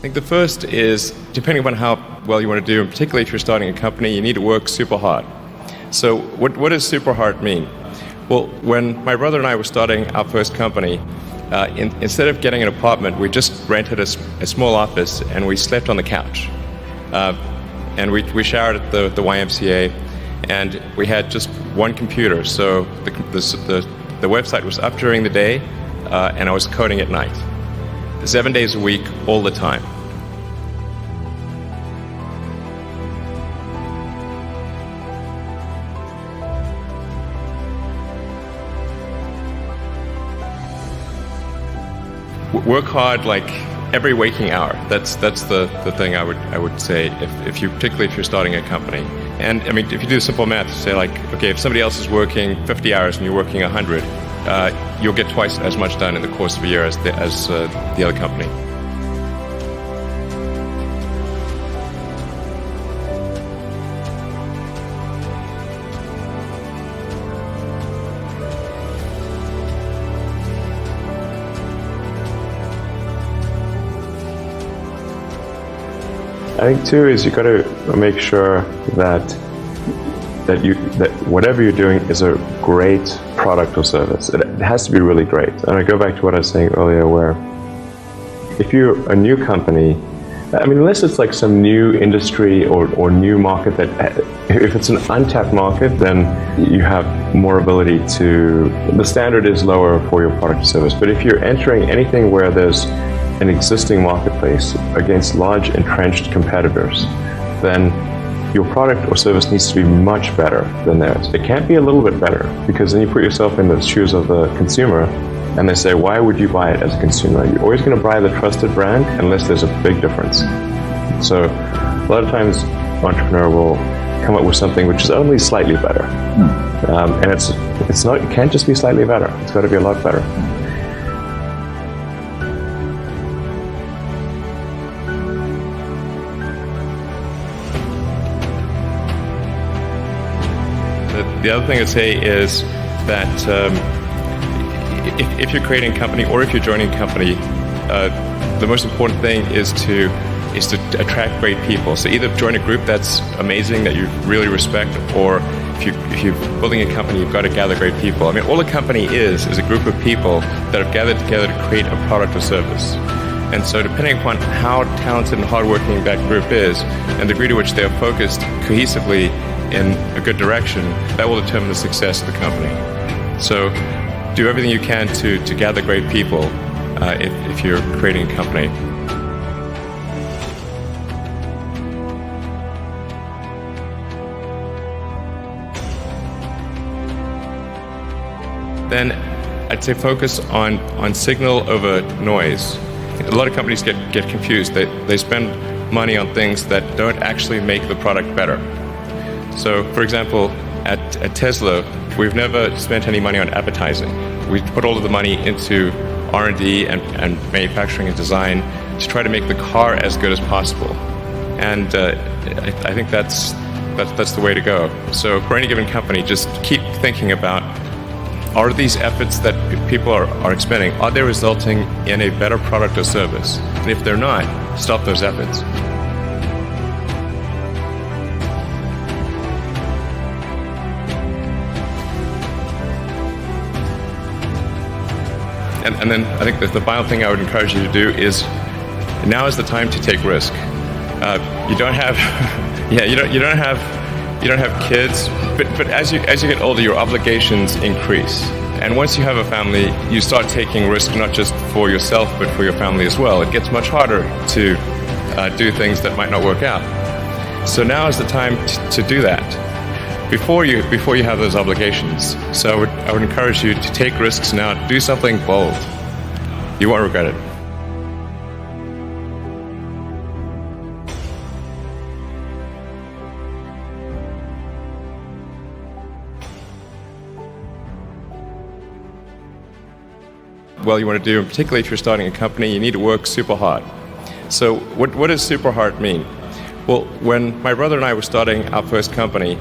I think the first is, depending on how well you want to do, and particularly if you're starting a company, you need to work super hard. So what does super hard mean? Well, when my brother and I were starting our first company, instead of getting an apartment, we just rented a small office and we slept on the couch. And we showered at the YMCA, and we had just one computer. So the website was up during the day, and I was coding at night. 7 days a week, all the time. Work hard like every waking hour. That's the thing I would say particularly if you're starting a company. And I mean, if you do simple math, say like, okay, if somebody else is working 50 hours and you're working 100, you'll get twice as much done in the course of a year as the other company. I think too is you got to make sure that whatever you're doing is a great product or service. It has to be really great. And I go back to what I was saying earlier, where if you're a new company, I mean, unless it's like some new industry or new market if it's an untapped market, then you have more ability the standard is lower for your product or service. But if you're entering anything where there's an existing marketplace against large entrenched competitors, then your product or service needs to be much better than theirs. It can't be a little bit better, because then you put yourself in the shoes of the consumer and they say, why would you buy it as a consumer? You're always going to buy the trusted brand unless there's a big difference. So a lot of times an entrepreneur will come up with something which is only slightly better. And it can't just be slightly better. It's got to be a lot better. The other thing I'd say is that if you're creating a company or if you're joining a company, the most important thing is to attract great people. So either join a group that's amazing, that you really respect, or if you're building a company, you've got to gather great people. I mean, all a company is a group of people that have gathered together to create a product or service. And so depending upon how talented and hardworking that group is, and the degree to which they're focused cohesively in a good direction, that will determine the success of the company. So do everything you can to gather great people if you're creating a company. Then I'd say focus on signal over noise. A lot of companies get confused. They spend money on things that don't actually make the product better. So, for example, at Tesla, we've never spent any money on advertising. We put all of the money into R&D and manufacturing and design to try to make the car as good as possible. And I think that's the way to go. So for any given company, just keep thinking about, are these efforts that people are expending, are they resulting in a better product or service? And if they're not, stop those efforts. And then I think that the final thing I would encourage you to do is, now is the time to take risk. You don't have, you don't have kids, but as you get older, your obligations increase. And once you have a family, you start taking risk not just for yourself, but for your family as well. It gets much harder to do things that might not work out. So now is the time to do that before you have those obligations. So I would encourage you to take risks now. Do something bold. You won't regret it. Well, you want to do, and particularly if you're starting a company, you need to work super hard. So what does super hard mean? Well, when my brother and I were starting our first company,